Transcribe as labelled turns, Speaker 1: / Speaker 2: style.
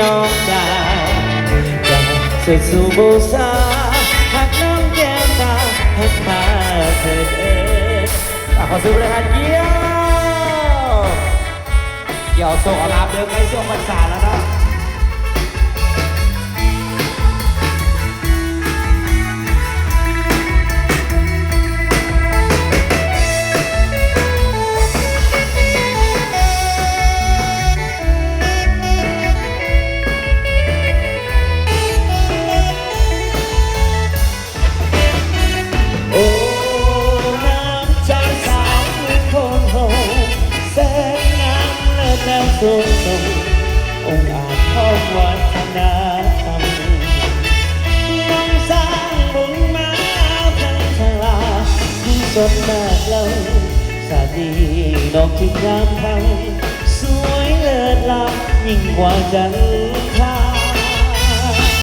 Speaker 1: น้องดาจะสุดสู่บูชาหักน้องแก้วตาหักมาเถิดขอสู้เลยครับเกี่ยวส่งอาลาบเดิมในช่วงพรรษาแล้วนะทรงองค์อาจเข้าวัฒนาธรรมน้องสร้างบุญมาทั้งชลาที่สดมากเราสาดีน้องที่งามทั้งสวยเลิศล้ำยิ่งกว่าจัน